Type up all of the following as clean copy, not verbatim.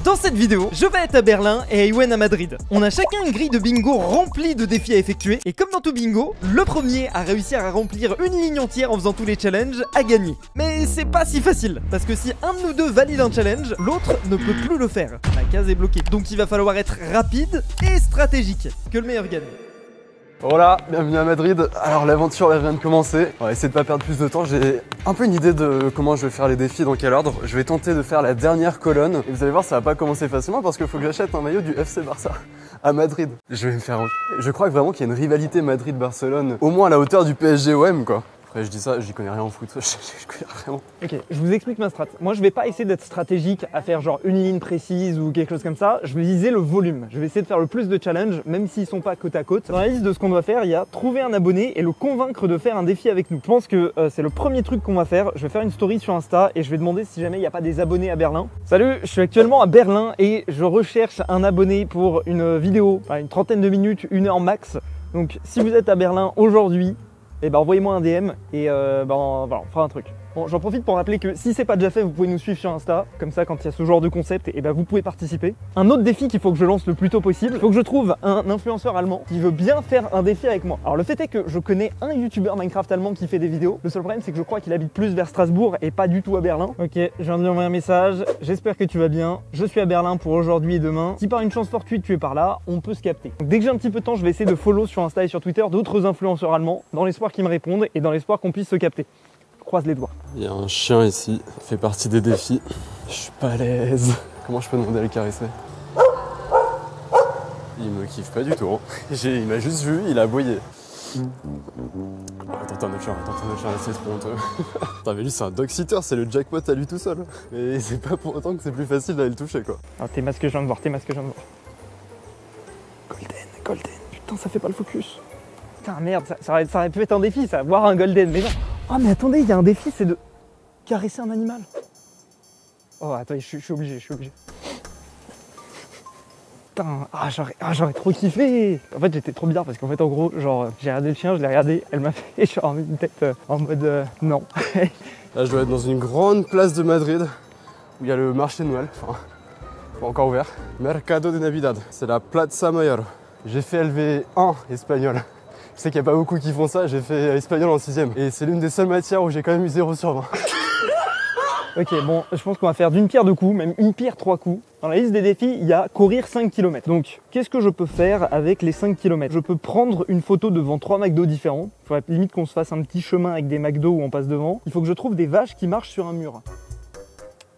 Dans cette vidéo, je vais être à Berlin et Ewen à Madrid. On a chacun une grille de bingo remplie de défis à effectuer. Et comme dans tout bingo, le premier à réussir à remplir une ligne entière en faisant tous les challenges a gagné. Mais c'est pas si facile, parce que si un de nous deux valide un challenge, l'autre ne peut plus le faire. La case est bloquée. Donc il va falloir être rapide et stratégique. Que le meilleur gagne. Voilà, bienvenue à Madrid. Alors l'aventure elle vient de commencer. On va essayer de pas perdre plus de temps. J'ai un peu une idée de comment je vais faire les défis, dans quel ordre. Je vais tenter de faire la dernière colonne. Et vous allez voir, ça va pas commencer facilement parce qu'il faut que j'achète un maillot du FC Barça à Madrid. Je vais me faire... Je crois vraiment qu'il y a une rivalité Madrid-Barcelone, au moins à la hauteur du PSG-OM quoi. Après je dis ça, j'y connais rien en foot, je connais vraiment. Ok, je vous explique ma strat. Moi je vais pas essayer d'être stratégique à faire genre une ligne précise ou quelque chose comme ça. Je vais viser le volume. Je vais essayer de faire le plus de challenges, même s'ils sont pas côte à côte. Dans la liste de ce qu'on doit faire, il y a trouver un abonné et le convaincre de faire un défi avec nous. Je pense que c'est le premier truc qu'on va faire. Je vais faire une story sur Insta et je vais demander si jamais il n'y a pas des abonnés à Berlin. Salut, je suis actuellement à Berlin et je recherche un abonné pour une vidéo, enfin une trentaine de minutes, 1 heure max. Donc si vous êtes à Berlin aujourd'hui, et ben envoyez-moi un DM et voilà, on fera un truc. Bon, j'en profite pour rappeler que si c'est pas déjà fait, vous pouvez nous suivre sur Insta. Comme ça, quand il y a ce genre de concept, et ben vous pouvez participer. Un autre défi qu'il faut que je lance le plus tôt possible, il faut que je trouve un influenceur allemand qui veut bien faire un défi avec moi. Alors le fait est que je connais un youtubeur Minecraft allemand qui fait des vidéos. Le seul problème, c'est que je crois qu'il habite plus vers Strasbourg et pas du tout à Berlin. Ok, je viens de lui envoyer un message. J'espère que tu vas bien. Je suis à Berlin pour aujourd'hui et demain. Si par une chance fortuite tu es par là, on peut se capter. Donc, dès que j'ai un petit peu de temps, je vais essayer de follow sur Insta et sur Twitter d'autres influenceurs allemands dans l'espoir qu'ils me répondent et dans l'espoir qu'on puisse se capter. Croise les doigts. Il y a un chien ici, ça fait partie des défis. Je suis pas à l'aise. Comment je peux demander à le caresser? Il me kiffe pas du tout. Il m'a juste vu, il a aboyé. Attends, notre chien, c'est trop honteux. Putain, mais lui, c'est un dog sitter, c'est le jackpot à lui tout seul. Mais c'est pas pour autant que c'est plus facile d'aller le toucher, quoi. Alors, tes masques, je viens de voir, Golden. Putain, ça fait pas le focus. Putain, merde, ça aurait pu être un défi, ça, voir un golden, mais non. Oh, mais attendez, il y a un défi, c'est de caresser un animal. Oh, attends, je suis obligé. Putain, j'aurais trop kiffé. En fait, j'étais trop bizarre parce qu'en fait, en gros, genre, j'ai regardé le chien, je l'ai regardé, elle m'a fait genre une tête en mode non. Là, je dois être dans une grande place de Madrid où il y a le marché de Noël, enfin, pas encore ouvert. Mercado de Navidad, c'est la Plaza Mayor. J'ai fait LV1 espagnol. Je sais qu'il n'y a pas beaucoup qui font ça, j'ai fait espagnol en 6ème. Et c'est l'une des seules matières où j'ai quand même eu 0 sur 20. Ok, bon, je pense qu'on va faire d'une pierre 2 coups, même une pierre 3 coups. Dans la liste des défis, il y a courir 5 km. Donc, qu'est-ce que je peux faire avec les 5 km? Je peux prendre une photo devant 3 McDo différents. Il faudrait limite qu'on se fasse un petit chemin avec des McDo où on passe devant. Il faut que je trouve des vaches qui marchent sur un mur.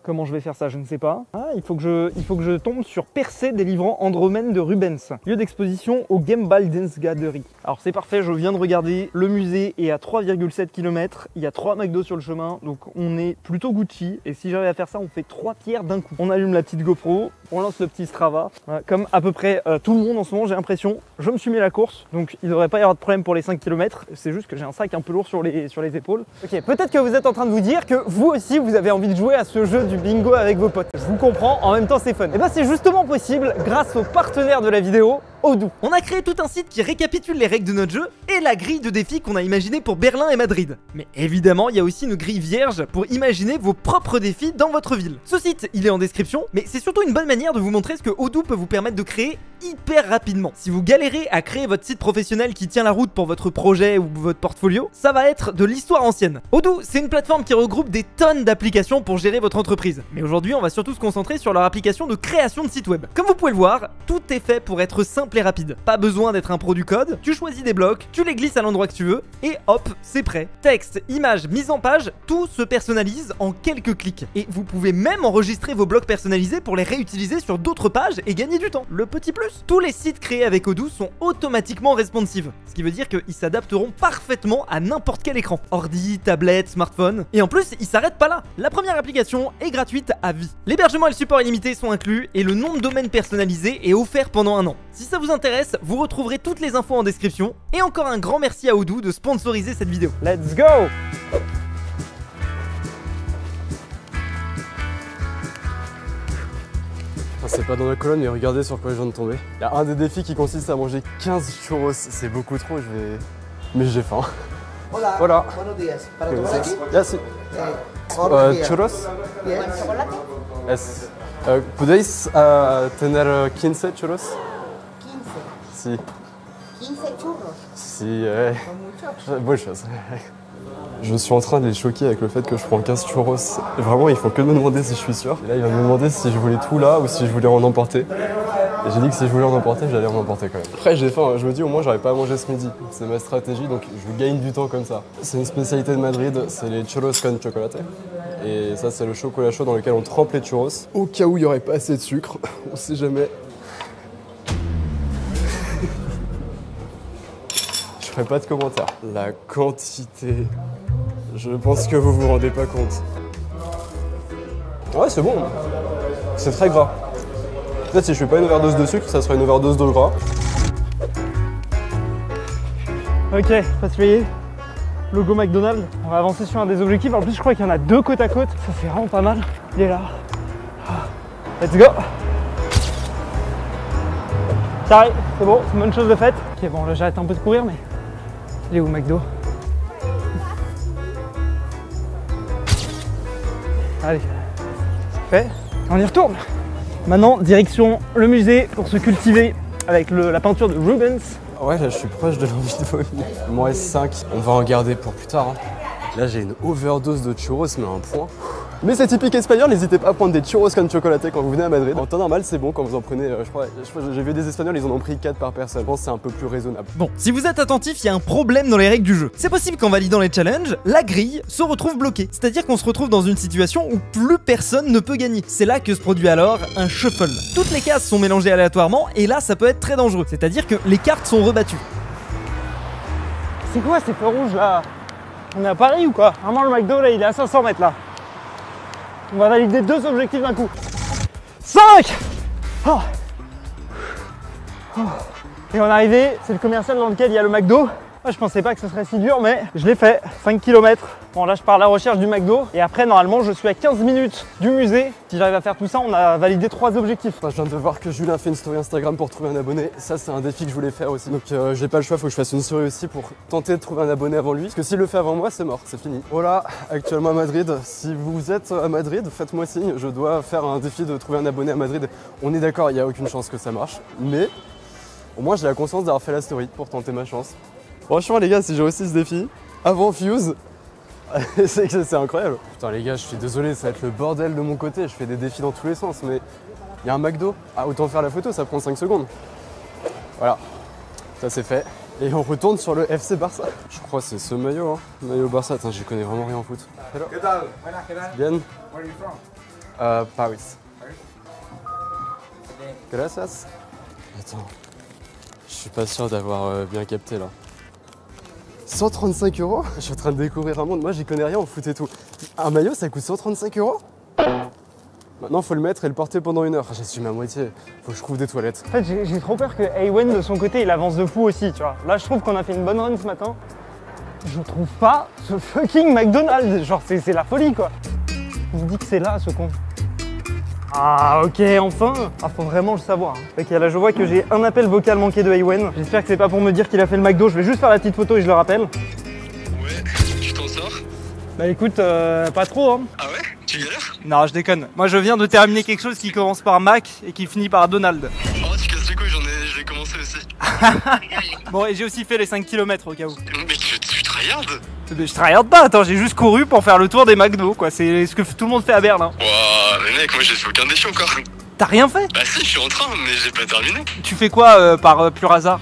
Comment je vais faire ça, je ne sais pas. Ah, il faut que je tombe sur Percé délivrant Andromène de Rubens. Lieu d'exposition au Gembaldensgaderie. Alors c'est parfait, je viens de regarder, le musée est à 3,7 km. Il y a 3 McDo sur le chemin, donc on est plutôt Gucci. Et si j'arrive à faire ça, on fait 3 pierres d'un coup. On allume la petite GoPro, on lance le petit Strava. Voilà, comme à peu près tout le monde en ce moment, j'ai l'impression. Je me suis mis à la course, donc il ne devrait pas y avoir de problème pour les 5 km. C'est juste que j'ai un sac un peu lourd sur les épaules. Ok, peut-être que vous êtes en train de vous dire que vous aussi, vous avez envie de jouer à ce jeu du bingo avec vos potes. Je vous comprends, en même temps c'est fun. Et ben c'est justement possible grâce au partenaire de la vidéo, Odoo. On a créé tout un site qui récapitule les règles de notre jeu et la grille de défis qu'on a imaginé pour Berlin et Madrid. Mais évidemment, il y a aussi une grille vierge pour imaginer vos propres défis dans votre ville. Ce site, il est en description, mais c'est surtout une bonne manière de vous montrer ce que Odoo peut vous permettre de créer hyper rapidement. Si vous galérez à créer votre site professionnel qui tient la route pour votre projet ou votre portfolio, ça va être de l'histoire ancienne. Odoo, c'est une plateforme qui regroupe des tonnes d'applications pour gérer votre entreprise. Mais aujourd'hui, on va surtout se concentrer sur leur application de création de site web. Comme vous pouvez le voir, tout est fait pour être simple et rapide. Pas besoin d'être un pro du code, tu choisis des blocs, tu les glisses à l'endroit que tu veux, et hop, c'est prêt. Texte, images, mise en page, tout se personnalise en quelques clics. Et vous pouvez même enregistrer vos blocs personnalisés pour les réutiliser sur d'autres pages et gagner du temps. Le petit plus, tous les sites créés avec Odoo sont automatiquement responsive, ce qui veut dire qu'ils s'adapteront parfaitement à n'importe quel écran. Ordi, tablette, smartphone. Et en plus, ils s'arrêtent pas là. La première application est gratuite à vie. L'hébergement et le support illimité sont inclus et le nom de domaine personnalisé est offert pendant 1 an. Si ça vous intéresse, vous retrouverez toutes les infos en description. Et encore un grand merci à Odoo de sponsoriser cette vidéo. Let's go! C'est pas dans la colonne, mais regardez sur quoi je viens de tomber. Il y a un des défis qui consiste à manger 15 churros. C'est beaucoup trop, mais j'ai faim. Hola. Hola. Buenos días. ¿Para tomar aquí? Ya, sí. Order here. Churros? Yes. Es ¿Podéis tener 15 churros? 15. Sí. 15 churros. Si, Con mucho. muchos. Je suis en train de les choquer avec le fait que je prends 15 churros. Et vraiment, ils font que me demander si je suis sûr. Et là, il va me demander si je voulais tout là ou si je voulais en emporter. Et j'ai dit que si je voulais en emporter, j'allais en emporter quand même. Après, j'ai faim. Je me dis, au moins, j'aurais pas à manger ce midi. C'est ma stratégie, donc je gagne du temps comme ça. C'est une spécialité de Madrid, c'est les churros con chocolate. Et ça, c'est le chocolat chaud dans lequel on trempe les churros. Au cas où il n'y aurait pas assez de sucre, on sait jamais. Je ferai pas de commentaires. La quantité, je pense que vous vous rendez pas compte. Ouais, c'est bon. C'est très gras. Peut-être si je fais pas une overdose de sucre, ça sera une overdose de gras. Ok, patrier. Logo McDonald's. On va avancer sur un des objectifs. En plus, je crois qu'il y en a 2 côte à côte. Ça fait vraiment pas mal. Il est là. Let's go. Carré, c'est bon, c'est une bonne chose de faite. Ok, bon, là j'arrête un peu de courir, mais il est où McDo? Allez, c'est fait. On y retourne. Maintenant, direction le musée pour se cultiver avec la peinture de Rubens. Ouais, là je suis proche de l'envie de vomir. Il m'en reste 5, on va en garder pour plus tard. Là j'ai une overdose de churros, mais un point. Mais c'est typique espagnol, n'hésitez pas à prendre des churros con chocolate quand vous venez à Madrid. En temps normal, c'est bon quand vous en prenez, je crois j'ai vu des Espagnols, ils en ont pris 4 par personne. Je pense que c'est un peu plus raisonnable. Bon, si vous êtes attentif, il y a un problème dans les règles du jeu. C'est possible qu'en validant les challenges, la grille se retrouve bloquée. C'est-à-dire qu'on se retrouve dans une situation où plus personne ne peut gagner. C'est là que se produit alors un shuffle. Toutes les cases sont mélangées aléatoirement et là ça peut être très dangereux. C'est-à-dire que les cartes sont rebattues. C'est quoi ces feux rouges là? On est à Paris ou quoi? Vraiment le McDo là il est à 500 mètres là. On va valider 2 objectifs d'un coup. 5 oh. Oh. Et on est arrivé, c'est le commercial dans lequel il y a le McDo. Moi je pensais pas que ce serait si dur mais je l'ai fait, 5 km. Bon là je pars à la recherche du McDo et après normalement je suis à 15 minutes du musée. Si j'arrive à faire tout ça, on a validé 3 objectifs. Enfin, je viens de voir que Julien fait une story Instagram pour trouver un abonné. Ça c'est un défi que je voulais faire aussi. Donc j'ai pas le choix, faut que je fasse une story aussi pour tenter de trouver un abonné avant lui. Parce que s'il le fait avant moi, c'est mort, c'est fini. Voilà, actuellement à Madrid. Si vous êtes à Madrid, faites-moi signe. Je dois faire un défi de trouver un abonné à Madrid. On est d'accord, il n'y a aucune chance que ça marche. Mais au moins j'ai la conscience d'avoir fait la story pour tenter ma chance. Franchement les gars, si j'ai réussi ce défi avant Fuse, c'est incroyable. Putain les gars, je suis désolé, ça va être le bordel de mon côté. Je fais des défis dans tous les sens, mais il y a un McDo. Ah, autant faire la photo, ça prend 5 secondes. Voilà, ça c'est fait. Et on retourne sur le FC Barça. Je crois que c'est ce maillot, hein. Maillot Barça. Attends, j'y connais vraiment rien en foot. Hello. ¿Qué tal? Buenas, ¿qué tal? Bien. Where are you from? Paris. Paris. Gracias. Attends, je suis pas sûr d'avoir bien capté là. 135 €? Je suis en train de découvrir un monde. Moi, j'y connais rien en foot et tout. Un maillot, ça coûte 135 €? Maintenant, faut le mettre et le porter pendant 1 heure. J'assume à moitié. Faut que je trouve des toilettes. En fait j'ai trop peur que Awen de son côté il avance de fou aussi, tu vois. Là je trouve qu'on a fait une bonne run ce matin. Je trouve pas ce fucking McDonald's. Genre c'est la folie quoi. Il me dit que c'est là ce con. Ah ok, enfin. Ah faut vraiment le savoir. Ok, là je vois que j'ai un appel vocal manqué de Awen. J'espère que c'est pas pour me dire qu'il a fait le McDo. Je vais juste faire la petite photo et je le rappelle. Ouais, tu t'en sors? Bah écoute, pas trop hein. Ah ouais? Tu galères? Non je déconne. Moi je viens de terminer quelque chose qui commence par Mac et qui finit par Donald. Oh, tu casses les couilles, je vais commencer aussi. Bon et j'ai aussi fait les 5 km au cas où. Mais tu tryhardes? Mais je tryhard pas, attends, j'ai juste couru pour faire le tour des McDo quoi. C'est ce que tout le monde fait à Berlin. Wouah, mais mec, moi j'ai fait aucun défi encore. T'as rien fait? Bah si, je suis en train, mais j'ai pas terminé. Tu fais quoi par pur hasard?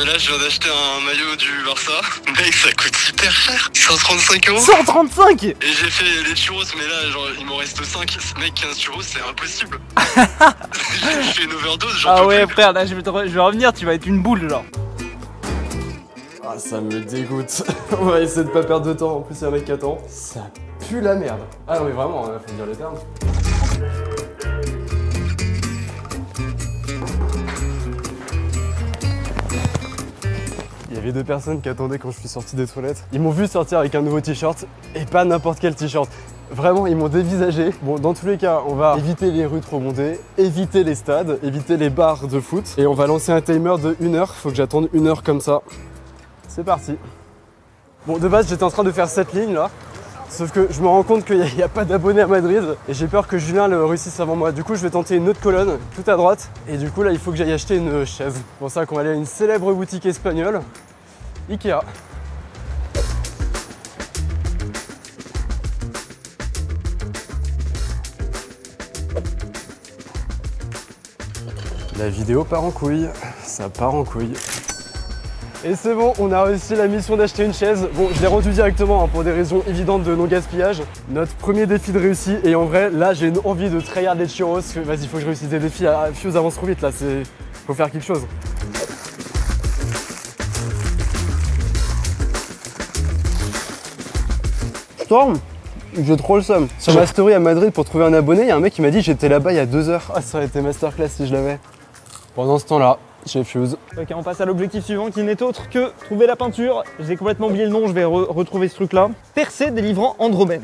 Là, je viens d'acheter un maillot du Barça. Mec, ça coûte hyper cher. 135 €. 135! Et j'ai fait les churros, mais là, genre, il m'en reste 5. Mec, 15 churros, c'est impossible. J'ai fait une overdose, genre. Ah ouais frère, là je vais revenir, tu vas être une boule genre. Ah, ça me dégoûte. On va essayer de pas perdre de temps. En plus, il y a un mec qui attend. Ça pue la merde. Ah non, mais vraiment, faut dire les termes. Il y avait 2 personnes qui attendaient quand je suis sorti des toilettes. Ils m'ont vu sortir avec un nouveau t-shirt et pas n'importe quel t-shirt. Vraiment, ils m'ont dévisagé. Bon, dans tous les cas, on va éviter les rues trop bondées, éviter les stades, éviter les bars de foot. Et on va lancer un timer de 1 heure. Faut que j'attende 1 heure comme ça. C'est parti. Bon, de base, j'étais en train de faire cette ligne là. Sauf que je me rends compte qu'il n'y a pas d'abonnés à Madrid et j'ai peur que Julien le réussisse avant moi. Du coup, je vais tenter une autre colonne tout à droite et du coup là, il faut que j'aille acheter une chaise. C'est pour ça qu'on va aller à une célèbre boutique espagnole, Ikea. La vidéo part en couille, ça part en couille. Et c'est bon, on a réussi la mission d'acheter une chaise. Bon, je l'ai rendu directement pour des raisons évidentes de non-gaspillage. Notre premier défi de réussi. Et en vrai, là, j'ai une envie de tryhard les churros. Vas-y, faut que je réussisse des défis. Fuse avance trop vite là, faut faire quelque chose. Storm, j'ai trop le seum. Sur ma story à Madrid pour trouver un abonné, il y a un mec qui m'a dit j'étais là-bas il y a 2 heures. Ah, ça aurait été masterclass si je l'avais. Pendant ce temps-là, j'ai Fuse. Ok, on passe à l'objectif suivant qui n'est autre que trouver la peinture. J'ai complètement oublié le nom, je vais retrouver ce truc là. Percé délivrant Andromède.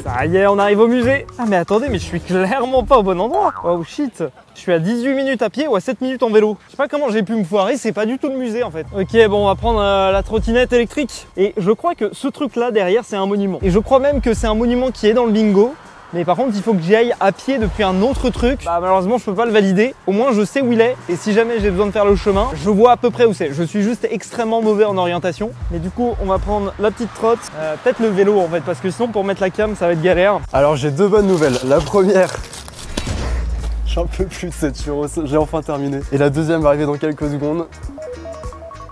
Ça y est, on arrive au musée. Ah mais attendez, mais je suis clairement pas au bon endroit. Oh shit. Je suis à 18 minutes à pied ou à 7 minutes en vélo. Je sais pas comment j'ai pu me foirer, c'est pas du tout le musée en fait. Ok, bon, on va prendre la trottinette électrique. Et je crois que ce truc là derrière, c'est un monument. Et je crois même que c'est un monument qui est dans le bingo. Mais par contre, il faut que j'y aille à pied depuis un autre truc. Bah malheureusement, je peux pas le valider. Au moins, je sais où il est. Et si jamais j'ai besoin de faire le chemin, je vois à peu près où c'est. Je suis juste extrêmement mauvais en orientation. Mais du coup, on va prendre la petite trotte. Peut-être le vélo en fait, parce que sinon, pour mettre la cam, ça va être galère. Alors, j'ai 2 bonnes nouvelles. La première, j'en peux plus de cette churros. J'ai enfin terminé. Et la deuxième va arriver dans quelques secondes.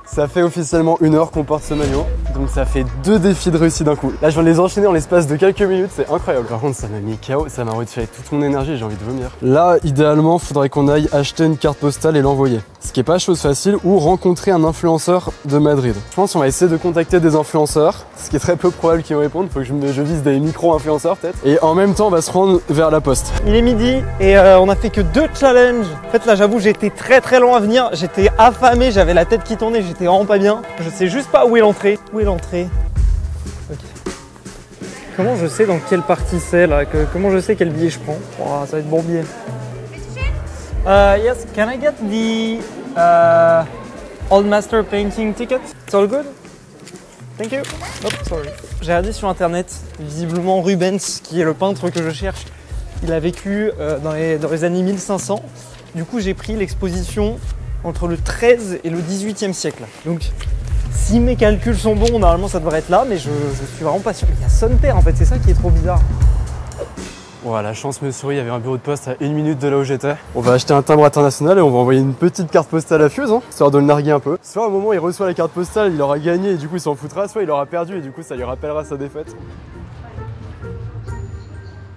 Ça fait officiellement 1 heure qu'on porte ce maillot, donc ça fait 2 défis de réussite d'un coup. Là, je viens de les enchaîner en l'espace de quelques minutes, c'est incroyable. Par contre, ça m'a mis KO, ça m'a retiré toute mon énergie, j'ai envie de vomir. Là, idéalement, faudrait qu'on aille acheter une carte postale et l'envoyer. Ce qui est pas chose facile, ou rencontrer un influenceur de Madrid. Je pense qu'on va essayer de contacter des influenceurs, ce qui est très peu probable qu'ils me répondent, faut que je vise des micro-influenceurs peut-être. Et en même temps, on va se rendre vers la poste. Il est midi et on a fait que 2 challenges. En fait, là, j'avoue, j'étais très loin à venir. J'étais affamé, j'avais la tête qui tournait, j'étais vraiment pas bien. Je sais juste pas où est l'entrée. Où est l'entrée? Ok. Comment je sais dans quelle partie c'est là? Comment je sais quel billet je prends? Oh, ça va être bon billet. Yes, can I get the Old Master Painting ticket? It's all good? Thank you. Oh, sorry. J'ai regardé sur internet, visiblement Rubens, qui est le peintre que je cherche, il a vécu dans les années 1500. Du coup, j'ai pris l'exposition entre le 13 et le 18e siècle. Donc, si mes calculs sont bons, normalement ça devrait être là, mais je suis vraiment pas sûr. Il y a son père en fait, c'est ça qui est trop bizarre. Voilà, la chance me sourit, il y avait un bureau de poste à 1 minute de là où j'étais. On va acheter un timbre international et on va envoyer une petite carte postale à Fuse, histoire de le narguer un peu. Soit au moment où il reçoit la carte postale, il aura gagné et du coup il s'en foutra, soit il aura perdu et du coup ça lui rappellera sa défaite.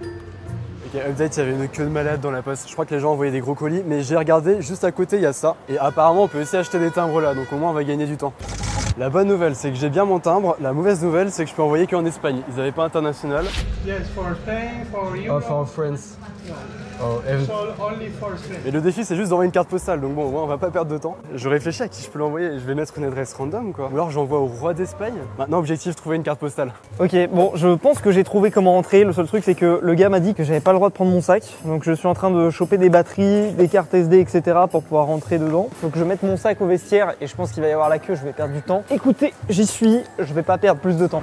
Ok, update, il y avait une queue de malade dans la poste. Je crois que les gens envoyaient des gros colis, mais j'ai regardé, juste à côté il y a ça. Et apparemment on peut aussi acheter des timbres là, donc au moins on va gagner du temps. La bonne nouvelle, c'est que j'ai bien mon timbre. La mauvaise nouvelle, c'est que je peux envoyer qu'en Espagne. Ils n'avaient pas international. Yes, for Spain, for you. Oh, for France. Oh, So only for Spain. Mais le défi, c'est juste d'envoyer une carte postale. Donc bon, au moins, on va pas perdre de temps. Je réfléchis à qui je peux l'envoyer. Je vais mettre une adresse random, quoi. Ou alors j'envoie au roi d'Espagne. Maintenant, objectif, trouver une carte postale. Ok, bon, je pense que j'ai trouvé comment rentrer. Le seul truc, c'est que le gars m'a dit que j'avais pas le droit de prendre mon sac. Donc je suis en train de choper des batteries, des cartes SD, etc. pour pouvoir rentrer dedans. Faut que je mette mon sac au vestiaire et je pense qu'il va y avoir la queue, je vais perdre du temps. Écoutez, j'y suis, je vais pas perdre plus de temps.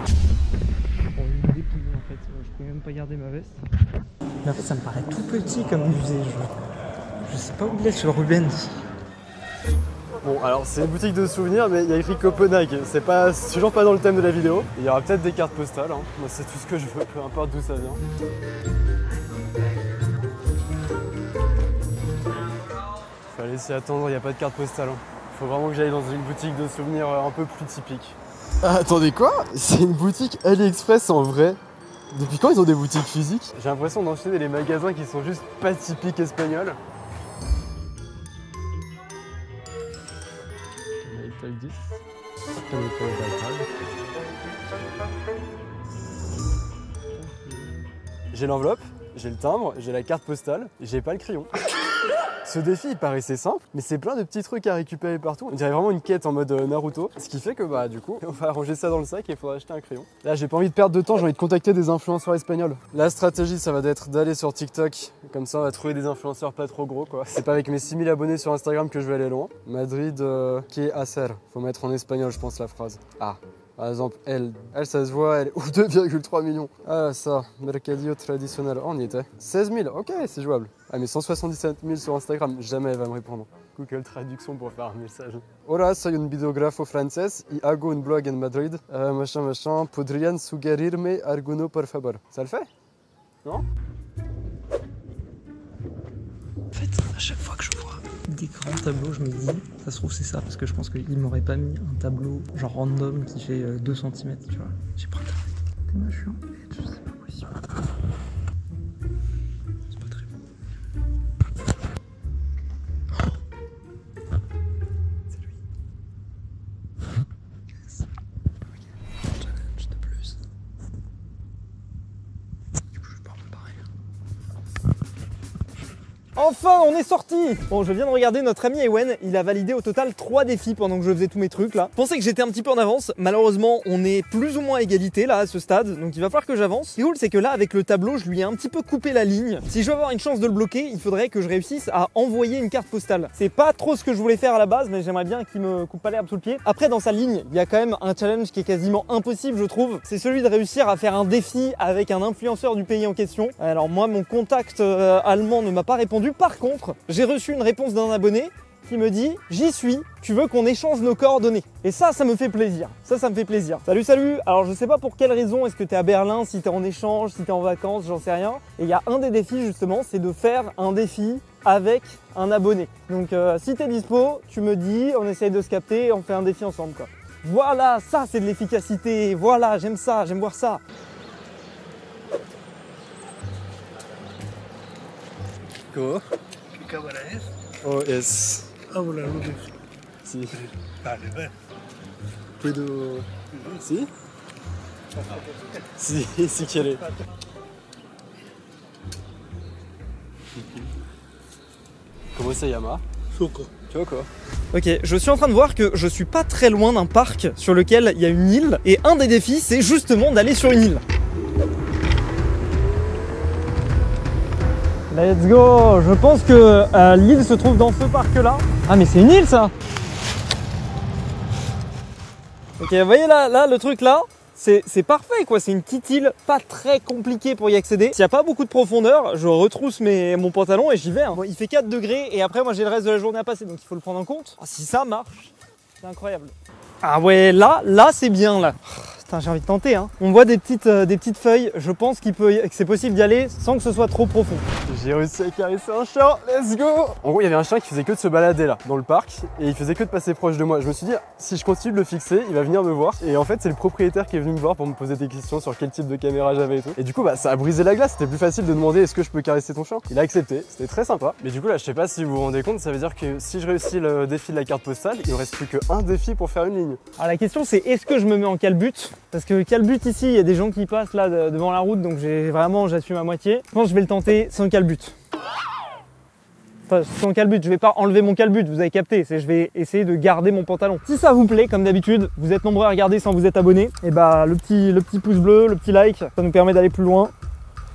Bon, il me dépouille en fait, je peux même pas garder ma veste. Mais en fait, ça me paraît tout petit comme musée. Je sais pas où il est sur Rubens. Bon, alors c'est une boutique de souvenirs, mais il y a écrit Copenhague. C'est toujours pas dans le thème de la vidéo. Il y aura peut-être des cartes postales. Moi, c'est tout ce que je veux, peu importe d'où ça vient. Fallait s'y attendre, il n'y a pas de carte postale. Faut vraiment que j'aille dans une boutique de souvenirs un peu plus typique. Ah, attendez, quoi? C'est une boutique AliExpress en vrai? Depuis quand ils ont des boutiques physiques? J'ai l'impression d'enchaîner les magasins qui sont juste pas typiques espagnols. J'ai l'enveloppe, j'ai le timbre, j'ai la carte postale, j'ai pas le crayon. Ce défi il paraissait simple, mais c'est plein de petits trucs à récupérer partout. On dirait vraiment une quête en mode Naruto. Ce qui fait que bah du coup, on va ranger ça dans le sac et il faudra acheter un crayon. Là j'ai pas envie de perdre de temps, j'ai envie de contacter des influenceurs espagnols. La stratégie ça va être d'aller sur TikTok, comme ça on va trouver des influenceurs pas trop gros quoi. C'est pas avec mes 6000 abonnés sur Instagram que je vais aller loin. Madrid, que hacer. Faut mettre en espagnol je pense la phrase. Ah. Par exemple, elle ça se voit, elle est 2,3 millions. Ah ça, Mercadillo traditionnel, oh, on y était. 16 000, ok, c'est jouable. Ah mais 177 000 sur Instagram, jamais elle va me répondre. Google Traduction pour faire un message. Hola, soy un videógrafo francés y hago un blog en Madrid. Machin, podrían sugerirme alguno por favor. Ça le fait? Non? En fait, à chaque fois que je vois des grands tableaux, je me dis, ça se trouve c'est ça, parce que je pense qu'il m'aurait pas mis un tableau genre random qui fait 2 cm, tu vois. J'ai pas de moi je suis en fait, c'est pas possible. C'est pas très bon. C'est lui. Yes. Ok. Challenge de plus. Du coup je vais pas me pareil. Enfin, on est sorti. Bon, je viens de regarder notre ami Ewen, il a validé au total 3 défis pendant que je faisais tous mes trucs là. Je pensais que j'étais un petit peu en avance, malheureusement on est plus ou moins à égalité là à ce stade, donc il va falloir que j'avance. Ce qui est cool, c'est que là avec le tableau, je lui ai un petit peu coupé la ligne. Si je veux avoir une chance de le bloquer, il faudrait que je réussisse à envoyer une carte postale. C'est pas trop ce que je voulais faire à la base, mais j'aimerais bien qu'il me coupe pas l'herbe sous le pied. Après, dans sa ligne, il y a quand même un challenge qui est quasiment impossible, je trouve. C'est celui de réussir à faire un défi avec un influenceur du pays en question. Alors moi, mon contact allemand ne m'a pas répondu. Par contre, j'ai reçu une réponse d'un abonné qui me dit « J'y suis, tu veux qu'on échange nos coordonnées ?» Et ça me fait plaisir. Ça me fait plaisir. Salut. Alors je sais pas pour quelle raison est-ce que t'es à Berlin, si t'es en échange, si t'es en vacances, j'en sais rien. Et il y a un des défis justement, c'est de faire un défi avec un abonné. Donc si t'es dispo, tu me dis, on essaye de se capter et on fait un défi ensemble quoi. Voilà, ça c'est de l'efficacité. Voilà, j'aime ça, j'aime voir ça. Go. ¿Qué cámara es? Oh es. Ah, la luz. Si. Vale, ven. Puedo. Si? Si quiere. Comment se llama? Suco. Choco. Ok, je suis en train de voir que je suis pas très loin d'un parc sur lequel il y a une île. Et un des défis, c'est justement d'aller sur une île. Let's go. Je pense que l'île se trouve dans ce parc-là. Ah mais c'est une île ça. Ok, vous voyez là le truc là, c'est parfait quoi, c'est une petite île, pas très compliquée pour y accéder. S'il n'y a pas beaucoup de profondeur, je retrousse mon pantalon et j'y vais. Hein. Bon, il fait 4 degrés et après moi j'ai le reste de la journée à passer, donc il faut le prendre en compte. Ah, si ça marche, c'est incroyable. Ah ouais, là c'est bien là. Putain, j'ai envie de tenter. Hein. On voit des petites feuilles, je pense que c'est possible d'y aller sans que ce soit trop profond. J'ai réussi à caresser un chien, let's go! En gros, il y avait un chien qui faisait que de se balader là, dans le parc, et il faisait que de passer proche de moi. Je me suis dit, si je continue de le fixer, il va venir me voir. Et en fait, c'est le propriétaire qui est venu me voir pour me poser des questions sur quel type de caméra j'avais et tout. Et du coup, bah, ça a brisé la glace, c'était plus facile de demander est-ce que je peux caresser ton chien? Il a accepté, c'était très sympa. Mais du coup, là, je sais pas si vous vous rendez compte, ça veut dire que si je réussis le défi de la carte postale, il ne reste plus qu'un défi pour faire une ligne. Alors la question c'est est-ce que je me mets en calbut? Parce que calbut ici, il y a des gens qui passent là devant la route, donc j'assume à moitié. Je pense que je vais le tenter sans calbut. Enfin, sans calbut, je vais pas enlever mon calbut, vous avez capté, je vais essayer de garder mon pantalon. Si ça vous plaît, comme d'habitude, vous êtes nombreux à regarder sans vous être abonné, et bah le petit pouce bleu, le petit like, ça nous permet d'aller plus loin,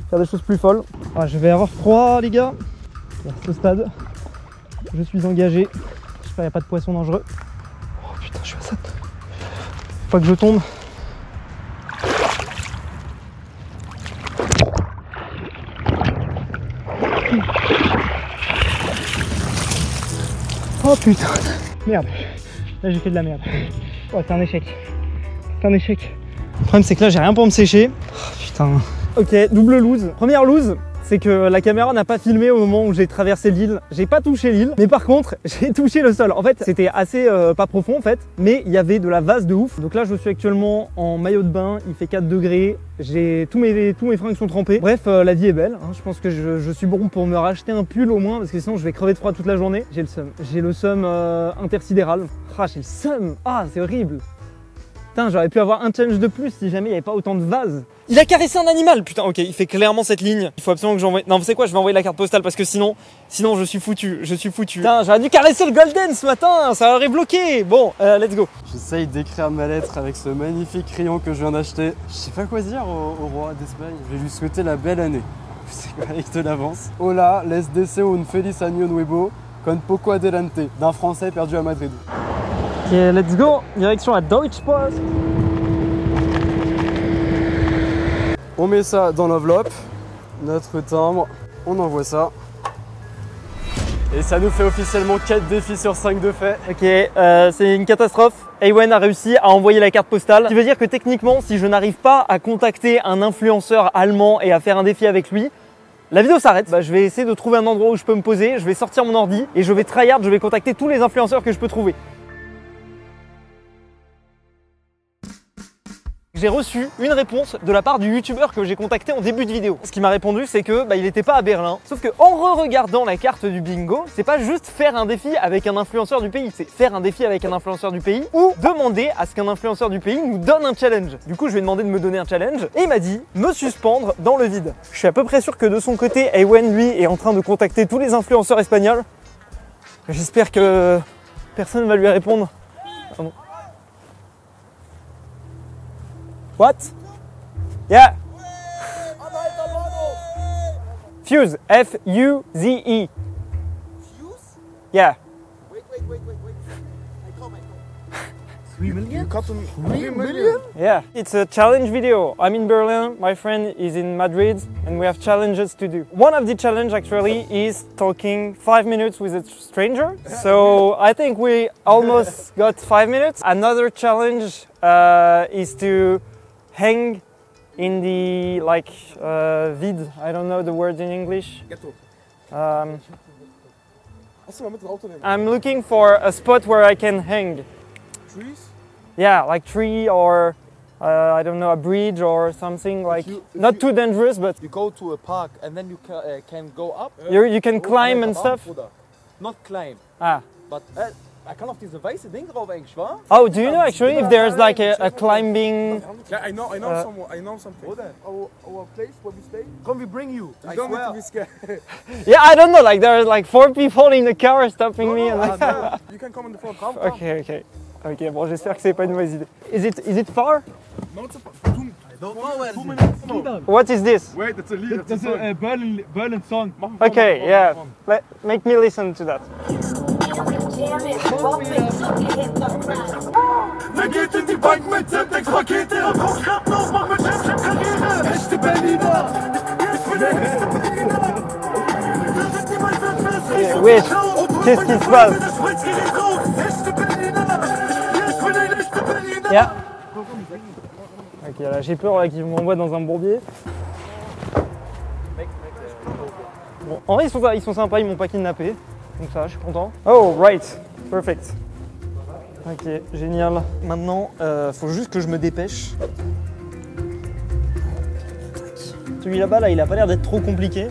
faire des choses plus folles. Ah, je vais avoir froid les gars, à ce stade, je suis engagé, j'espère qu'il n'y a pas de poisson dangereux. Oh putain, je suis à ça. Faut pas que je tombe. Oh putain, merde, là j'ai fait de la merde. Oh, c'est un échec, c'est un échec. Le problème c'est que là j'ai rien pour me sécher. Oh, putain. Ok, double lose. Première lose, c'est que la caméra n'a pas filmé au moment où j'ai traversé l'île. J'ai pas touché l'île, mais par contre, j'ai touché le sol. En fait, c'était assez pas profond en fait, mais il y avait de la vase de ouf. Donc là, je suis actuellement en maillot de bain, il fait 4 degrés. Tous mes fringues sont trempés. Bref, la vie est belle. Hein. Je pense que je suis bon pour me racheter un pull au moins, parce que sinon je vais crever de froid toute la journée. J'ai le seum. J'ai le seum intersidéral. Ah, j'ai le seum. Ah, c'est horrible. Putain, j'aurais pu avoir un challenge de plus si jamais il n'y avait pas autant de vases. Il a caressé un animal, putain, ok, il fait clairement cette ligne. Il faut absolument que j'envoie. Non, vous savez quoi, je vais envoyer la carte postale parce que sinon je suis foutu, Putain, j'aurais dû caresser le Golden ce matin, ça aurait bloqué. Bon, let's go. J'essaye d'écrire ma lettre avec ce magnifique crayon que je viens d'acheter. Je sais pas quoi dire au roi d'Espagne. Je vais lui souhaiter la belle année. C'est quoi avec de l'avance. Hola, les deseo un feliz año nuevo con poco adelante. D'un Français perdu à Madrid. Ok, let's go. Direction à Deutsche Post. On met ça dans l'enveloppe, notre timbre, on envoie ça. Et ça nous fait officiellement 4 défis sur 5 de fait. Ok, c'est une catastrophe. Ewan a réussi à envoyer la carte postale. Ce qui veut dire que techniquement, si je n'arrive pas à contacter un influenceur allemand et à faire un défi avec lui, la vidéo s'arrête. Bah, je vais essayer de trouver un endroit où je peux me poser, je vais sortir mon ordi et je vais tryhard, je vais contacter tous les influenceurs que je peux trouver. J'ai reçu une réponse de la part du youtubeur que j'ai contacté en début de vidéo. Ce qui m'a répondu, c'est que il n'était pas à Berlin. Sauf que en re-regardant la carte du bingo, c'est pas juste faire un défi avec un influenceur du pays, c'est faire un défi avec un influenceur du pays ou demander à ce qu'un influenceur du pays nous donne un challenge. Du coup, je lui ai demandé de me donner un challenge et il m'a dit me suspendre dans le vide. Je suis à peu près sûr que de son côté, Ewan lui est en train de contacter tous les influenceurs espagnols. J'espère que personne va lui répondre. Pardon. What? Yeah. Fuse. F-U-Z-E. Fuse? Yeah. Wait. I come. 3 million? You cut to me. 3 million? Yeah. It's a challenge video. I'm in Berlin, my friend is in Madrid, and we have challenges to do. One of the challenge actually is talking 5 minutes with a stranger. So I think we almost got 5 minutes. Another challenge is to hang in the vide. I don't know the word in English. I'm looking for a spot where I can hang. Trees? Yeah, like tree or I don't know, a bridge or something like not too dangerous, but You go to a park and then you can go up. you can climb and stuff. Not climb, Ah. but er kann auf diese weiße Ding drauf eigentlich, wa? Oh, do you know actually if there's like a climbing? Yeah, I know someone. I know something. Our place where we stay? Come, we bring you. I Don't need swear. to be scared. Yeah, I don't know. Like there are like 4 people in the car stopping me. And like, You can come in the front. Come. Okay. Bon, j'espère que c'est pas une mauvaise idée. Is it far? No, it's a two. Don't know where 2 it minutes. No. What is this? Wait, that's a lead. That's a Berlin song. Okay, yeah. Make me listen to that. Er geht in die Bank mit Semtex-Pakete und Hochschatten auf, macht mit Chefchef-Karriere. Echte Berliner. Wesh, qu'est-ce qui se passe? Yeah. Ok, là j'ai peur là, qu'ils m'envoient dans un bourbier. Bon, en vrai ils sont sympas, ils m'ont pas kidnappé. Donc ça, je suis content. Oh, right. Perfect. Ok, génial. Maintenant, faut juste que je me dépêche. Celui là-bas, là, il a pas l'air d'être trop compliqué.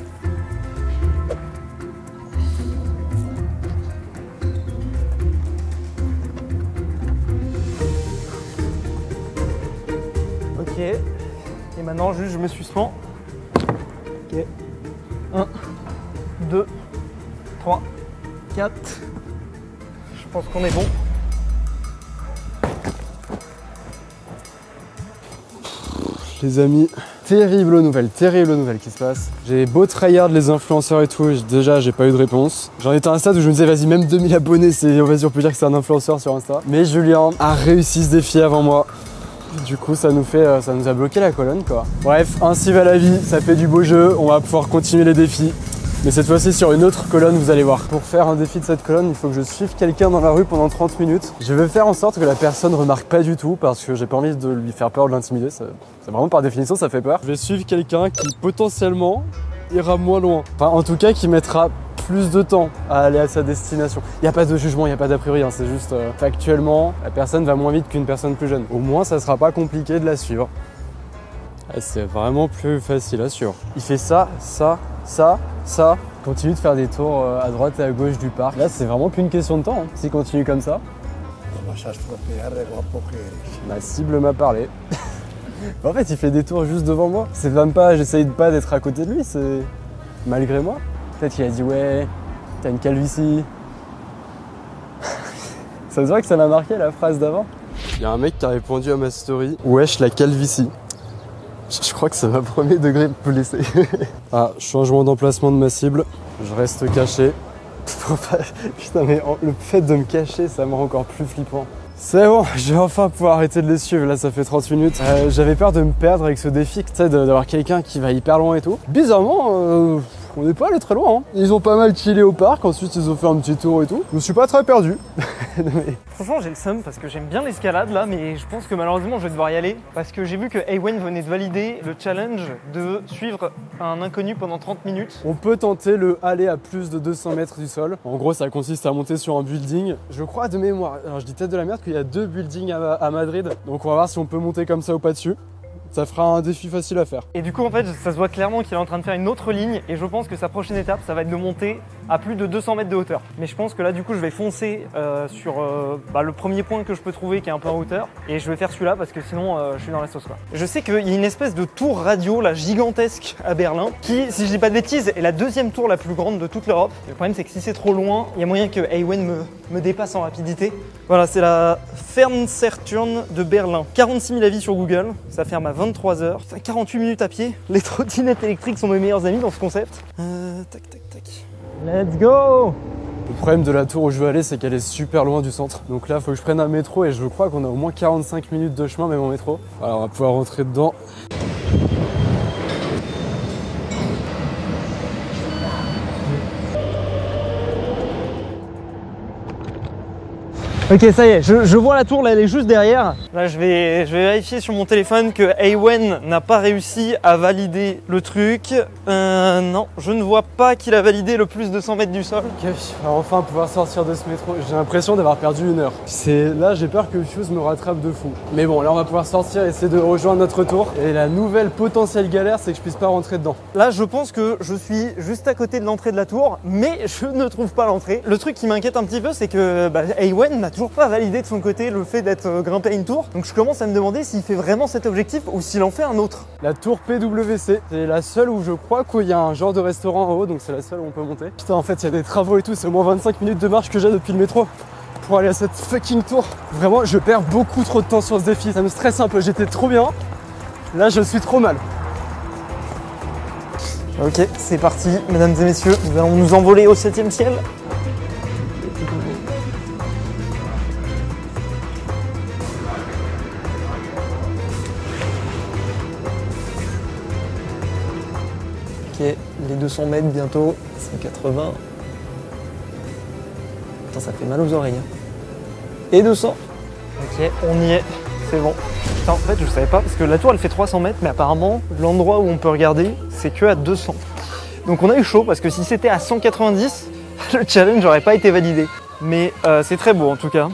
Ok. Et maintenant, juste, je me suspends. Ok. 1, 2, 3, 4. Je pense qu'on est bon. Les amis, terrible nouvelle qui se passe. J'ai beau tryhard les influenceurs et tout, déjà j'ai pas eu de réponse. J'en étais à un stade où je me disais vas-y, même 2000 abonnés, on peut dire que c'est un influenceur sur Insta. Mais Julien a réussi ce défi avant moi. Du coup ça nous a bloqué la colonne quoi. Bref, ainsi va la vie, ça fait du beau jeu, on va pouvoir continuer les défis. Mais cette fois-ci sur une autre colonne, vous allez voir. Pour faire un défi de cette colonne, il faut que je suive quelqu'un dans la rue pendant 30 minutes. Je vais faire en sorte que la personne remarque pas du tout parce que j'ai pas envie de lui faire peur, de l'intimider. C'est vraiment par définition, ça fait peur. Je vais suivre quelqu'un qui potentiellement ira moins loin. Enfin, en tout cas, qui mettra plus de temps à aller à sa destination. Il n'y a pas de jugement, il n'y a pas d'a priori, hein. C'est juste factuellement, la personne va moins vite qu'une personne plus jeune. Au moins, ça sera pas compliqué de la suivre. C'est vraiment plus facile à suivre. Il fait ça. Continue de faire des tours à droite et à gauche du parc. Là, c'est vraiment qu'une question de temps, hein, s'il continue comme ça. vas a estropear de guapo que eres. Ma cible m'a parlé. En fait, il fait des tours juste devant moi. C'est même pas, j'essaye pas d'être à côté de lui, c'est malgré moi. Peut-être qu'il a dit ouais, t'as une calvitie. Ça se voit que ça m'a marqué la phrase d'avant. Il y a un mec qui a répondu à ma story. Wesh, la calvitie. Je crois que ça m'a premier degré blessé. Ah, changement d'emplacement de ma cible. Je reste caché. Putain, mais le fait de me cacher, ça me rend encore plus flippant. C'est bon, je vais enfin pouvoir arrêter de les suivre. Là, ça fait 30 minutes. J'avais peur de me perdre avec ce défi, tu sais, d'avoir quelqu'un qui va hyper loin et tout. Bizarrement, on n'est pas allé très loin. Hein. Ils ont pas mal chillé au parc, ensuite ils ont fait un petit tour et tout. Je me suis pas très perdu. Franchement, j'ai le seum parce que j'aime bien l'escalade là, mais je pense que malheureusement je vais devoir y aller parce que j'ai vu que Ewen venait de valider le challenge de suivre un inconnu pendant 30 minutes. On peut tenter le aller à plus de 200 mètres du sol. En gros, ça consiste à monter sur un building. Je crois de mémoire, alors je dis peut-être de la merde qu'il y a 2 buildings à Madrid. Donc on va voir si on peut monter comme ça ou pas dessus. Ça fera un défi facile à faire. Et du coup, en fait, ça se voit clairement qu'il est en train de faire une autre ligne et je pense que sa prochaine étape, ça va être de monter à plus de 200 mètres de hauteur. Mais je pense que là, du coup, je vais foncer sur le premier point que je peux trouver qui est un peu en hauteur et je vais faire celui-là parce que sinon, je suis dans la sauce, quoi. Je sais qu'il y a une espèce de tour radio là, gigantesque à Berlin qui, si je dis pas de bêtises, est la 2e tour la plus grande de toute l'Europe. Le problème, c'est que si c'est trop loin, il y a moyen que Ewen me dépasse en rapidité. Voilà, c'est la Fernsehturm de Berlin. 46 000 avis sur Google, ça ferme à 23 h. 48 minutes à pied. Les trottinettes électriques sont mes meilleurs amis dans ce concept. Tac, tac, tac. Let's go! Le problème de la tour où je veux aller, c'est qu'elle est super loin du centre. Donc là, il faut que je prenne un métro et je crois qu'on a au moins 45 minutes de chemin, même en métro. Alors on va pouvoir rentrer dedans. Ok, ça y est, je vois la tour là, elle est juste derrière. Là, je vais vérifier sur mon téléphone que Ewen n'a pas réussi à valider le truc. Non, je ne vois pas qu'il a validé le plus de 100 mètres du sol. Ok, on va enfin pouvoir sortir de ce métro. J'ai l'impression d'avoir perdu 1 heure. Là, j'ai peur que Fuse me rattrape de fou. Mais bon, là, on va pouvoir sortir et essayer de rejoindre notre tour. Et la nouvelle potentielle galère, c'est que je puisse pas rentrer dedans. Là, je pense que je suis juste à côté de l'entrée de la tour, mais je ne trouve pas l'entrée. Le truc qui m'inquiète un petit peu, c'est que Ewen n'a toujours pas validé de son côté le fait d'être grimpé à une tour. Donc je commence à me demander s'il fait vraiment cet objectif ou s'il en fait un autre. La tour PWC, c'est la seule où je crois qu'il y a un genre de restaurant en haut, donc c'est la seule où on peut monter. Putain, en fait, il y a des travaux et tout, c'est au moins 25 minutes de marche que j'ai depuis le métro pour aller à cette fucking tour. Vraiment, je perds beaucoup trop de temps sur ce défi, ça me stresse un peu, j'étais trop bien. Là, je suis trop mal. Ok, c'est parti, mesdames et messieurs, nous allons nous envoler au 7e ciel. Ok, les 200 mètres bientôt, 180. Putain, ça fait mal aux oreilles. Et 200. Ok, on y est, c'est bon. Putain, en fait, je savais pas, parce que la tour, elle fait 300 mètres, mais apparemment, l'endroit où on peut regarder, c'est que à 200. Donc on a eu chaud, parce que si c'était à 190, le challenge n'aurait pas été validé. Mais c'est très beau, en tout cas.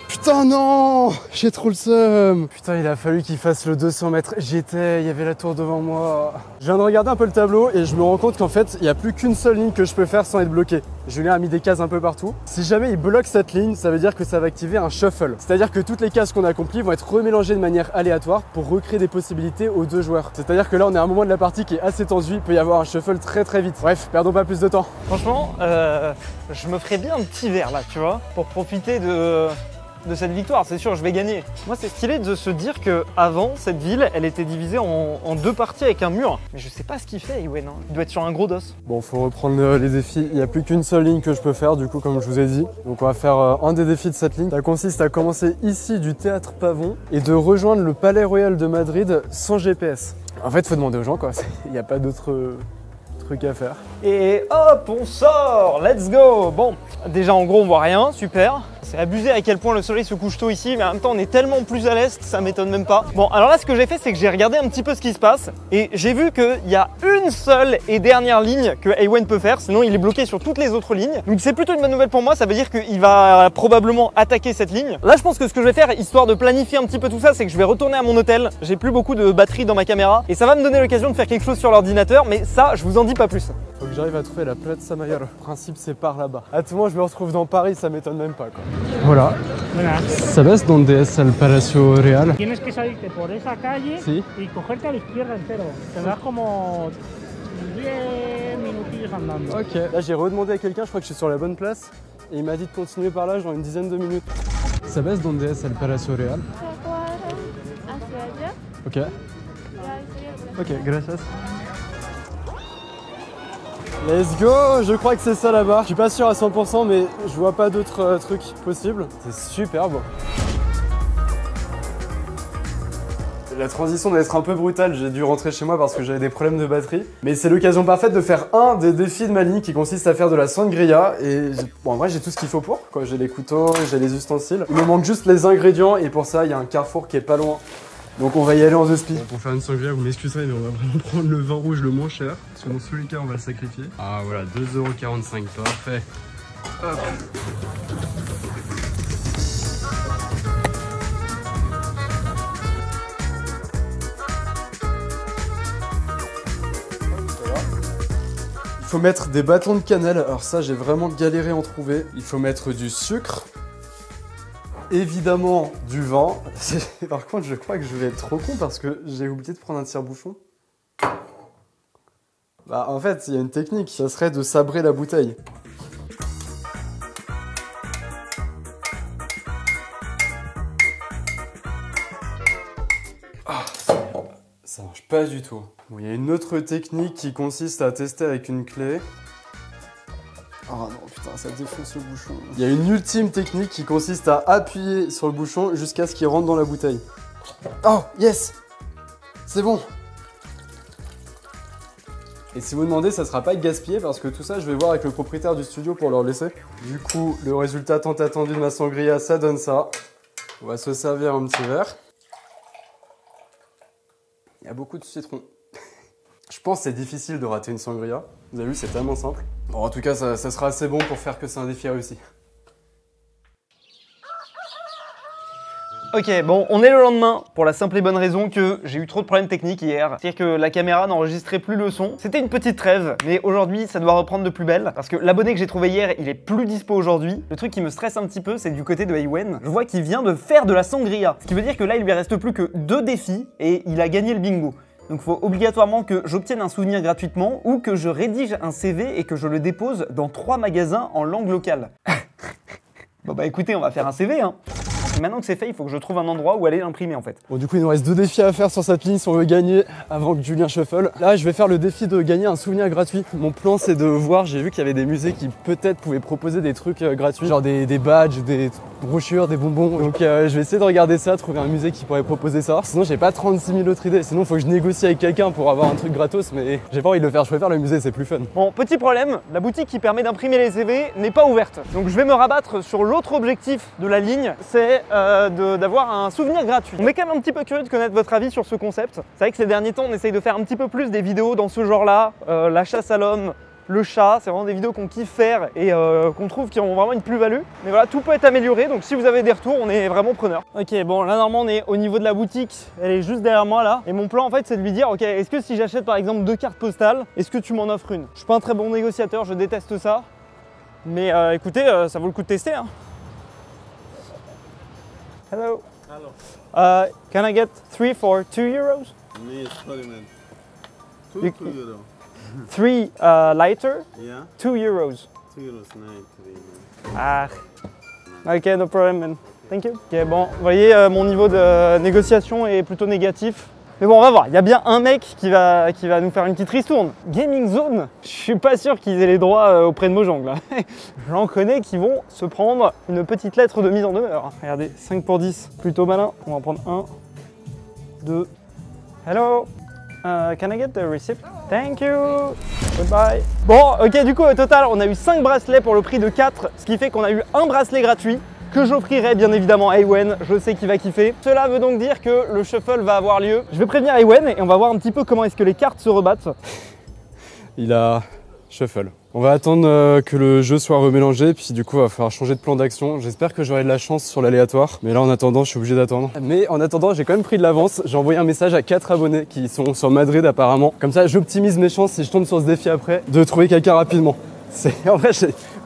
Putain non, j'ai trop le seum. Putain, il a fallu qu'il fasse le 200 mètres. Il y avait la tour devant moi. Je viens de regarder un peu le tableau et je me rends compte qu'en fait, il n'y a plus qu'une seule ligne que je peux faire sans être bloqué. Julien a mis des cases un peu partout. Si jamais il bloque cette ligne, ça veut dire que ça va activer un shuffle. C'est-à-dire que toutes les cases qu'on a accomplies vont être remélangées de manière aléatoire pour recréer des possibilités aux 2 joueurs. C'est-à-dire que là, on est à un moment de la partie qui est assez tendu. Il peut y avoir un shuffle très très vite. Bref, perdons pas plus de temps. Franchement, je me ferais bien un petit verre là, tu vois, pour profiter de cette victoire, c'est sûr, je vais gagner. Moi, c'est stylé de se dire que avant cette ville, elle était divisée en 2 parties avec un mur. Mais je sais pas ce qu'il fait, Ewen. Il doit être sur un gros dos. Bon, faut reprendre les défis. Il n'y a plus qu'une seule ligne que je peux faire, du coup, comme je vous ai dit. Donc, on va faire un des défis de cette ligne. Ça consiste à commencer ici du Théâtre Pavon et de rejoindre le Palais Royal de Madrid sans GPS. En fait, faut demander aux gens, quoi. Il n'y a pas d'autre truc à faire. Et hop, on sort. Let's go. Bon, déjà, en gros, on voit rien. Super. C'est abusé à quel point le soleil se couche tôt ici, mais en même temps on est tellement plus à l'est, ça m'étonne même pas. Bon, alors là ce que j'ai fait, c'est que j'ai regardé un petit peu ce qui se passe et j'ai vu qu'il y a une seule et dernière ligne que Ewen peut faire, sinon il est bloqué sur toutes les autres lignes. Donc c'est plutôt une bonne nouvelle pour moi, ça veut dire qu'il va probablement attaquer cette ligne. Là je pense que ce que je vais faire, histoire de planifier un petit peu tout ça, c'est que je vais retourner à mon hôtel. J'ai plus beaucoup de batterie dans ma caméra et ça va me donner l'occasion de faire quelque chose sur l'ordinateur, mais ça je vous en dis pas plus. Faut que j'arrive à trouver la Plaza Mayor. Le principe, c'est par là-bas. À tout moment, je me retrouve dans Paris, ça m'étonne même pas, quoi. Voilà. ¿Sabes dónde es el Palacio Real? Tienes que salirte por esa calle Sí. y cogerte a la izquierda entero. Tendrás como 10 minutillos andando. Ok. Là, j'ai redemandé à quelqu'un, je crois que je suis sur la bonne place. Et il m'a dit de continuer par là, genre une dizaine de minutes. ¿Sabes dónde es el Palacio Real? Hacia allá. Ok. Ya, sería el Ok, gracias. Let's go! Je crois que c'est ça là-bas. Je suis pas sûr à 100%, mais je vois pas d'autres trucs possibles. C'est super beau. La transition doit être un peu brutale, j'ai dû rentrer chez moi parce que j'avais des problèmes de batterie. Mais c'est l'occasion parfaite de faire un des défis de ma ligne qui consiste à faire de la sangria. Et bon, en vrai, j'ai tout ce qu'il faut pour. J'ai les couteaux, j'ai les ustensiles. Il me manque juste les ingrédients et pour ça, il y a un carrefour qui est pas loin. Donc on va y aller en deux speed. Pour faire une sangria, vous m'excuserez, mais on va vraiment prendre le vin rouge le moins cher. Parce que dans tous les cas, on va le sacrifier. Ah voilà, 2,45 €, parfait. Hop. Il faut mettre des bâtons de cannelle. Alors ça, j'ai vraiment galéré à en trouver. Il faut mettre du sucre. Évidemment du vin. Par contre, je crois que je vais être trop con parce que j'ai oublié de prendre un tire-bouchon. Bah en fait, il y a une technique, ça serait de sabrer la bouteille. Ah, ça marche pas du tout. Bon, il y a une autre technique qui consiste à tester avec une clé. Oh non, putain, ça défonce le bouchon. Il y a une ultime technique qui consiste à appuyer sur le bouchon jusqu'à ce qu'il rentre dans la bouteille. Oh, yes! C'est bon! Et si vous demandez, ça sera pas gaspillé parce que tout ça, je vais voir avec le propriétaire du studio pour leur laisser. Du coup, le résultat tant attendu de ma sangria, ça donne ça. On va se servir un petit verre. Il y a beaucoup de citron. Je pense que c'est difficile de rater une sangria. Vous avez vu, c'est tellement simple. Bon, en tout cas, ça sera assez bon pour faire que c'est un défi réussi. Ok, bon, on est le lendemain pour la simple et bonne raison que j'ai eu trop de problèmes techniques hier. C'est-à-dire que la caméra n'enregistrait plus le son. C'était une petite trêve, mais aujourd'hui, ça doit reprendre de plus belle. Parce que l'abonné que j'ai trouvé hier, il est plus dispo aujourd'hui. Le truc qui me stresse un petit peu, c'est du côté de Ewen. Je vois qu'il vient de faire de la sangria. Ce qui veut dire que là, il lui reste plus que 2 défis et il a gagné le bingo. Donc il faut obligatoirement que j'obtienne un souvenir gratuitement ou que je rédige un CV et que je le dépose dans 3 magasins en langue locale. Bon bah écoutez, on va faire un CV hein. Maintenant que c'est fait, il faut que je trouve un endroit où aller l'imprimer en fait. Bon du coup il nous reste 2 défis à faire sur cette ligne si on veut gagner avant que Julien shuffle. Là je vais faire le défi de gagner un souvenir gratuit. Mon plan c'est de voir, j'ai vu qu'il y avait des musées qui peut-être pouvaient proposer des trucs gratuits. Genre des badges, des brochures, des bonbons. Donc je vais essayer de regarder ça, trouver un musée qui pourrait proposer ça. Sinon j'ai pas 36 000 autres idées. Sinon il faut que je négocie avec quelqu'un pour avoir un truc gratos. Mais j'ai pas envie de le faire, je préfère le musée, c'est plus fun. Bon petit problème, la boutique qui permet d'imprimer les CV n'est pas ouverte. Donc je vais me rabattre sur l'autre objectif de la ligne, c'est d'avoir un souvenir gratuit. On est quand même un petit peu curieux de connaître votre avis sur ce concept. C'est vrai que ces derniers temps, on essaye de faire un petit peu plus des vidéos dans ce genre-là. La chasse à l'homme, le chat, c'est vraiment des vidéos qu'on kiffe faire et qu'on trouve qui ont vraiment une plus-value. Mais voilà, tout peut être amélioré, donc si vous avez des retours, on est vraiment preneur. Ok, bon, là normalement on est au niveau de la boutique, elle est juste derrière moi là. Et mon plan en fait, c'est de lui dire, ok, est-ce que si j'achète par exemple 2 cartes postales, est-ce que tu m'en offres une? Je suis pas un très bon négociateur, je déteste ça. Mais écoutez, ça vaut le coup de tester. Hein. Hello. Hello. Can I get 3 for 2 euros? Me, sorry, man. Two You- euro. 3 lighter, Yeah, 2 euros. 2 euros, 93. Ah. Ok, no problem, man. Thank you. Ok, bon, vous voyez, mon niveau de négociation est plutôt négatif. Mais bon, on va voir. Il y a bien un mec qui va nous faire une petite ristourne. Gaming Zone, je suis pas sûr qu'ils aient les droits auprès de Mojang là. J'en connais qui vont se prendre une petite lettre de mise en demeure. Regardez, 5 pour 10, plutôt malin. On va en prendre 1, 2. Hello. Can I get the receipt? Thank you. Goodbye. Bon, ok, du coup, au total, on a eu 5 bracelets pour le prix de 4, ce qui fait qu'on a eu un bracelet gratuit que j'offrirai bien évidemment à Ewen, je sais qu'il va kiffer. Cela veut donc dire que le shuffle va avoir lieu. Je vais prévenir Ewen et on va voir un petit peu comment est-ce que les cartes se rebattent. Il a Shuffle. On va attendre que le jeu soit remélangé, puis du coup, il va falloir changer de plan d'action. J'espère que j'aurai de la chance sur l'aléatoire. Mais là, en attendant, je suis obligé d'attendre. Mais en attendant, j'ai quand même pris de l'avance. J'ai envoyé un message à 4 abonnés qui sont sur Madrid apparemment. Comme ça, j'optimise mes chances si je tombe sur ce défi après, de trouver quelqu'un rapidement. En vrai,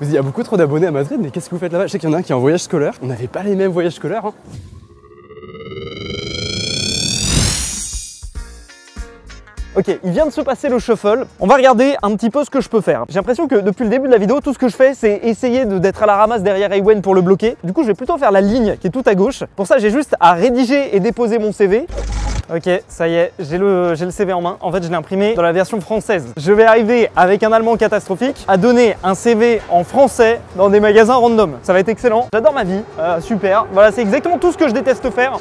il y a beaucoup trop d'abonnés à Madrid, mais qu'est-ce que vous faites là-bas? Je sais qu'il y en a un qui est en voyage scolaire. On n'avait pas les mêmes voyages scolaires, hein. Ok, il vient de se passer le shuffle. On va regarder un petit peu ce que je peux faire. J'ai l'impression que depuis le début de la vidéo, tout ce que je fais, c'est essayer d'être à la ramasse derrière Ewen pour le bloquer. Du coup, je vais plutôt faire la ligne qui est tout à gauche. Pour ça, j'ai juste à rédiger et déposer mon CV. Ok, ça y est, j'ai le CV en main. En fait, je l'ai imprimé dans la version française. Je vais arriver avec un allemand catastrophique à donner un CV en français dans des magasins random. Ça va être excellent. J'adore ma vie. Super. Voilà, c'est exactement tout ce que je déteste faire.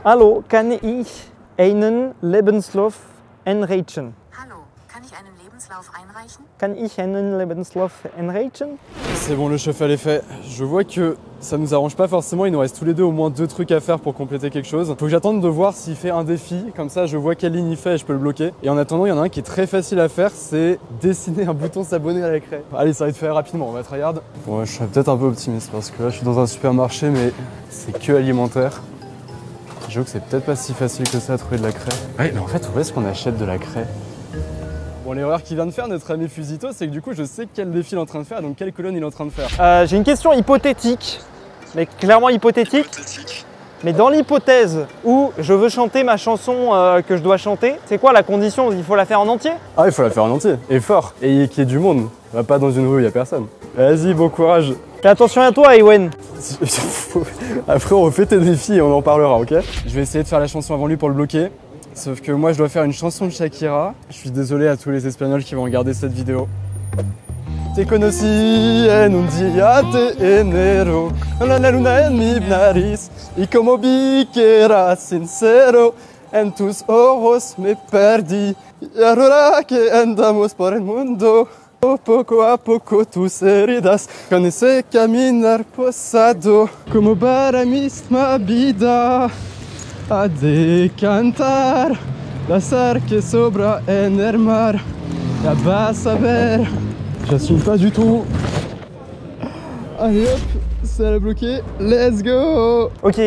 Hallo, kann ich einen Lebenslauf einreichen? Hallo, kann ich einen Lebenslauf einreichen? Kann ich einen Lebenslauf einreichen? C'est bon, le shuffle est fait. Je vois que ça nous arrange pas forcément. Il nous reste tous les deux au moins 2 trucs à faire pour compléter quelque chose. Faut que j'attende de voir s'il fait un défi. Comme ça, je vois quelle ligne il fait et je peux le bloquer. Et en attendant, il y en a un qui est très facile à faire. C'est dessiner un bouton s'abonner à la craie. Allez, ça va être fait rapidement. On va tryhard. Bon, je suis peut-être un peu optimiste parce que là, je suis dans un supermarché, mais c'est que alimentaire. J'avoue que c'est peut-être pas si facile que ça à trouver de la craie. Ouais, mais en fait, où est-ce qu'on achète de la craie? Bon, l'erreur qu'il vient de faire, notre ami Fusito, c'est que du coup, je sais quel défi il est en train de faire, donc quelle colonne il est en train de faire. J'ai une question hypothétique, mais clairement hypothétique. Mais dans l'hypothèse où je veux chanter ma chanson que je dois chanter, c'est quoi la condition? Il faut la faire en entier? Ah, il faut la faire en entier, et fort, et qu'il y ait du monde. On va pas dans une rue où il y a personne. Vas-y, bon courage. Fais attention à toi, Ewen. Après, on refait tes défis et on en parlera, ok? Je vais essayer de faire la chanson avant lui pour le bloquer. Sauf que moi, je dois faire une chanson de Shakira. Je suis désolé à tous les Espagnols qui vont regarder cette vidéo. Te conocí en un día de enero, la luna en mi nariz, y como vi que eras sincero, en tus ojos me perdí, y ahora que andamos por el mundo, poco a poco tus heridas, con ese caminar posado, como para misma vida, a decantar, la sal que sobra en el mar, ya vas a ver. J'assume pas du tout. Allez hop, ça l'a bloqué. Let's go. Ok,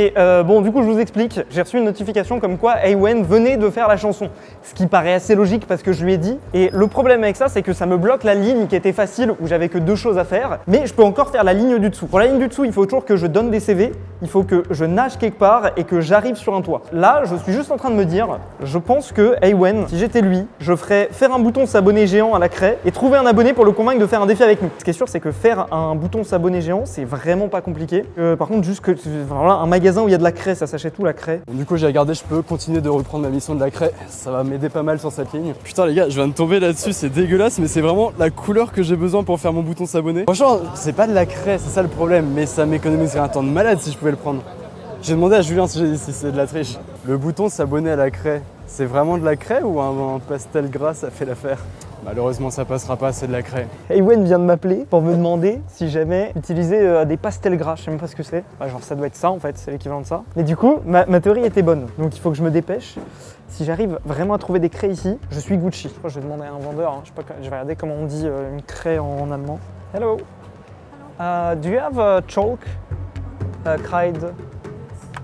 bon du coup je vous explique. J'ai reçu une notification comme quoi Ewen venait de faire la chanson. Ce qui paraît assez logique parce que je lui ai dit. Et le problème avec ça, c'est que ça me bloque la ligne qui était facile où j'avais que 2 choses à faire. Mais je peux encore faire la ligne du dessous. Pour la ligne du dessous, il faut toujours que je donne des CV. Il faut que je nage quelque part et que j'arrive sur un toit. Là, je suis juste en train de me dire, je pense que Ewen, si j'étais lui, je ferais faire un bouton s'abonner géant à la craie et trouver un abonné pour le convaincre de faire un défi avec nous. Ce qui est sûr, c'est que faire un bouton s'abonner géant, c'est vraiment pas compliqué. Par contre, juste que voilà, un magasin où il y a de la craie, ça s'achète où la craie? Bon, du coup, j'ai regardé, je peux continuer de reprendre ma mission de la craie. Ça va m'aider pas mal sur cette ligne. Putain, les gars, je viens de tomber là-dessus, c'est dégueulasse, mais c'est vraiment la couleur que j'ai besoin pour faire mon bouton s'abonner. Franchement, c'est pas de la craie, c'est ça le problème, mais ça m'économiserait un temps de malade si je pouvais le prendre. J'ai demandé à Julien si c'est de la triche. Le bouton s'abonner à la craie, c'est vraiment de la craie ou un pastel gras ça fait l'affaire? Malheureusement ça passera pas, c'est de la craie. Ewen vient de m'appeler pour me demander si j'aimais utiliser des pastels gras, je sais même pas ce que c'est. Ouais, genre ça doit être ça en fait, c'est l'équivalent de ça. Mais du coup, ma théorie était bonne, donc il faut que je me dépêche. Si j'arrive vraiment à trouver des craies ici, je suis Gucci. Je vais demander à un vendeur, hein. Je sais pas, je vais regarder comment on dit une craie en allemand. Hello. Do you have a chalk? Kreide?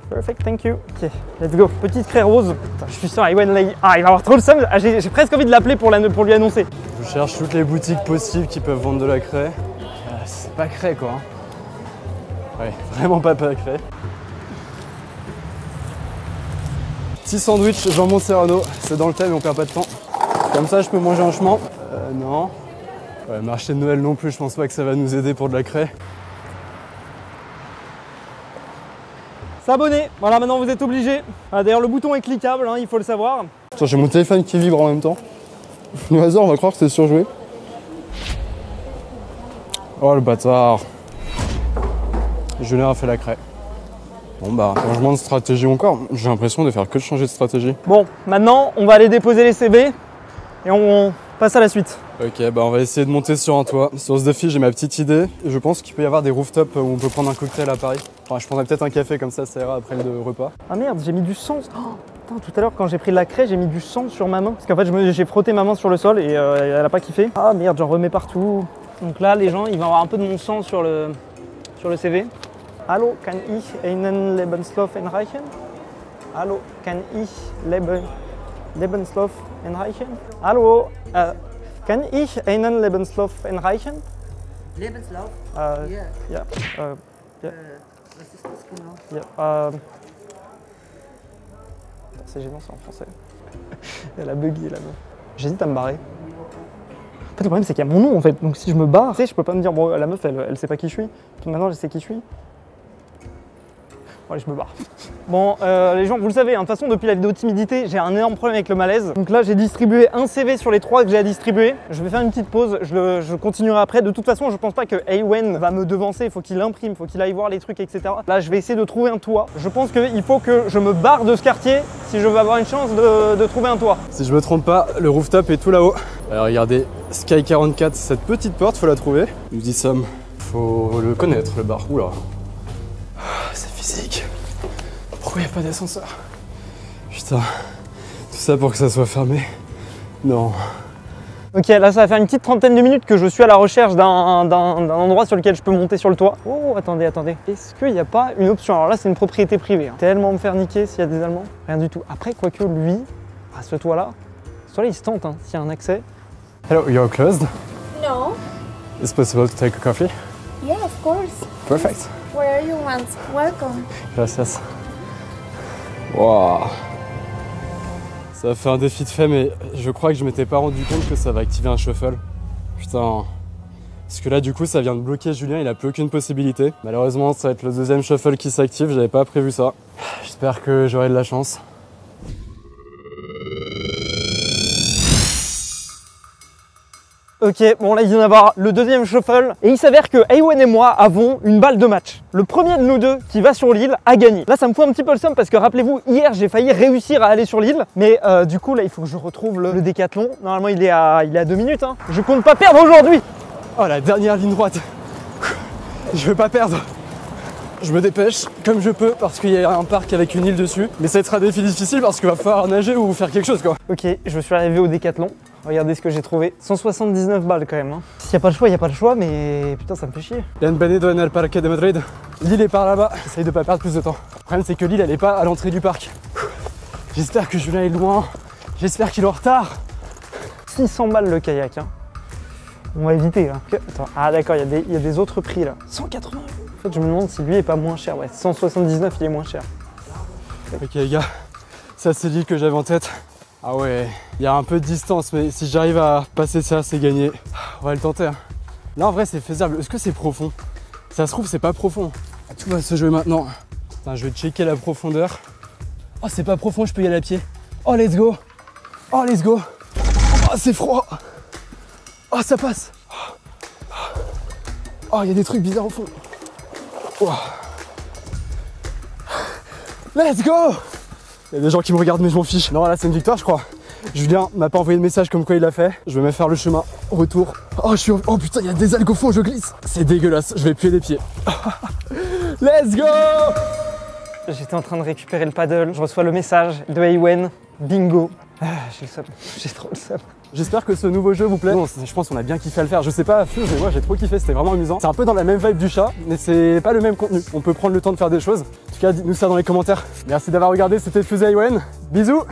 Perfect, thank you. Ok, let's go. Petite craie rose. Putain, je suis sûr, Ewen, là, il va avoir trop le seum. Ah, j'ai presque envie de l'appeler pour lui annoncer. Je cherche toutes les boutiques possibles qui peuvent vendre de la craie. C'est pas craie quoi. Ouais, vraiment pas craie. Petit sandwich jambon serrano, c'est dans le thème et on perd pas de temps. Comme ça, je peux manger en chemin. Non. Ouais, marché de Noël non plus, je pense pas que ça va nous aider pour de la craie. S'abonner, voilà, maintenant vous êtes obligés. Ah, d'ailleurs, le bouton est cliquable, hein, il faut le savoir. Attends, j'ai mon téléphone qui vibre en même temps. Au hasard, on va croire que c'est surjoué. Oh le bâtard. Julien a fait la craie. Bon bah, changement de stratégie encore. J'ai l'impression de faire que de changer de stratégie. Bon, maintenant, on va aller déposer les CV et on passe à la suite. Ok, bah on va essayer de monter sur un toit. Sur ce défi, j'ai ma petite idée. Je pense qu'il peut y avoir des rooftops où on peut prendre un cocktail à Paris. Enfin, je prendrais peut-être un café comme ça ira après le repas. Ah merde, j'ai mis du sang. Oh, Putain, tout à l'heure quand j'ai pris de la craie, j'ai mis du sang sur ma main. Parce qu'en fait, j'ai frotté ma main sur le sol et elle a pas kiffé. Ah merde, j'en remets partout. Donc là, les gens, ils vont avoir un peu de mon sang sur le CV. Hallo, kann ich einen Lebenslauf einreichen? Hallo, kann ich Lebenslauf einreichen? Hallo, kann ich einen Lebenslauf einreichen? Lebenslauf? Ja. Ja. Was ist das genau? Ja. C'est gênant, c'est en français. Elle a bugué là. J'hésite à me barrer. En fait, le problème, c'est qu'il y a mon nom en fait. Donc si je me barre, tu sais, je peux pas me dire, bon, la meuf, elle sait pas qui je suis. Donc maintenant, je sais qui je suis. Bon, allez, je me barre. Bon, les gens, vous le savez, hein, de toute façon, depuis la vidéo timidité, j'ai un énorme problème avec le malaise. Donc là, j'ai distribué un CV sur les 3 que j'ai à distribuer. Je vais faire une petite pause, je continuerai après. De toute façon, je pense pas que Ewen va me devancer. Il faut qu'il imprime, il faut qu'il aille voir les trucs, etc. Là, je vais essayer de trouver un toit. Je pense qu'il faut que je me barre de ce quartier si je veux avoir une chance de trouver un toit. Si je me trompe pas, le rooftop est tout là-haut. Alors regardez, Sky 44, cette petite porte, faut la trouver. Nous y sommes. Faut le connaître, le bar. Oula. C'est physique. Pourquoi il n'y a pas d'ascenseur? Putain, tout ça pour que ça soit fermé? Non. Ok, là ça va faire une petite trentaine de minutes que je suis à la recherche d'un endroit sur lequel je peux monter sur le toit. Oh, attendez. Est-ce qu'il n'y a pas une option? Alors là, c'est une propriété privée. Hein. Tellement me faire niquer s'il y a des Allemands. Rien du tout. Après, quoique lui, à ce toit-là, il se tente, hein, s'il y a un accès. Hello, you're closed? No. Is it possible to take a coffee? Yeah, of course. Perfect. Where you want? Welcome. Gracias. Wow. Ça a fait un défi de fait, mais je crois que je m'étais pas rendu compte que ça va activer un shuffle. Putain. Parce que là, du coup, ça vient de bloquer Julien, il a plus aucune possibilité. Malheureusement, ça va être le deuxième shuffle qui s'active, j'avais pas prévu ça. J'espère que j'aurai de la chance. Ok, bon là il vient d'avoir le deuxième shuffle et il s'avère que Ewen et moi avons une balle de match. Le premier de nous deux qui va sur l'île a gagné. Là ça me fout un petit peu le seum parce que rappelez-vous, hier j'ai failli réussir à aller sur l'île, mais du coup là il faut que je retrouve le décathlon. Normalement il est à 2 minutes, hein. Je compte pas perdre aujourd'hui. Oh la dernière ligne droite. Je veux pas perdre. Je me dépêche comme je peux parce qu'il y a un parc avec une île dessus. Mais ça sera un défi difficile parce qu'il va falloir nager ou faire quelque chose quoi. Ok, je suis arrivé au décathlon. Regardez ce que j'ai trouvé. 179 balles quand même. Hein. S'il n'y a pas le choix, il n'y a pas le choix, mais putain, ça me fait chier. Bienvenido en el Parque de Madrid. L'île est par là-bas. J'essaye de pas perdre plus de temps. Le problème, c'est que l'île, elle est pas à l'entrée du parc. J'espère que Julien est loin. J'espère qu'il est en retard. 600 balles le kayak. Hein. On va éviter là. Attends. Ah d'accord, il y a des autres prix là. 180 €. En fait, je me demande si lui est pas moins cher. Ouais, 179, il est moins cher. Ok les gars, ça c'est l'île que j'avais en tête. Ah ouais, il y a un peu de distance, mais si j'arrive à passer ça, c'est gagné. On va le tenter. Hein. Là, en vrai, c'est faisable. Est-ce que c'est profond? Ça se trouve, c'est pas profond. Tout va se jouer maintenant. Attends, je vais checker la profondeur. Oh, c'est pas profond, je peux y aller à pied. Oh, let's go. Oh, let's go. Oh, c'est froid. Oh, ça passe. Oh, il y a des trucs bizarres au fond. Oh. Let's go. Il y a des gens qui me regardent mais je m'en fiche. Non là c'est une victoire je crois. Julien m'a pas envoyé de message comme quoi il l'a fait. Je vais même faire le chemin retour. Oh oh putain il y a des algues au fond, je glisse. C'est dégueulasse, je vais puer des pieds. Let's go. J'étais en train de récupérer le paddle. Je reçois le message de Ewen. Bingo. Ah, j'ai le seum. J'ai trop le seum. J'espère que ce nouveau jeu vous plaît. Bon, je pense qu'on a bien kiffé à le faire. Je sais pas, mais moi j'ai trop kiffé, c'était vraiment amusant. C'est un peu dans la même vibe du chat, mais c'est pas le même contenu. On peut prendre le temps de faire des choses. En tout cas, dites-nous ça dans les commentaires. Merci d'avoir regardé, c'était Fusée Ewen. Bisous.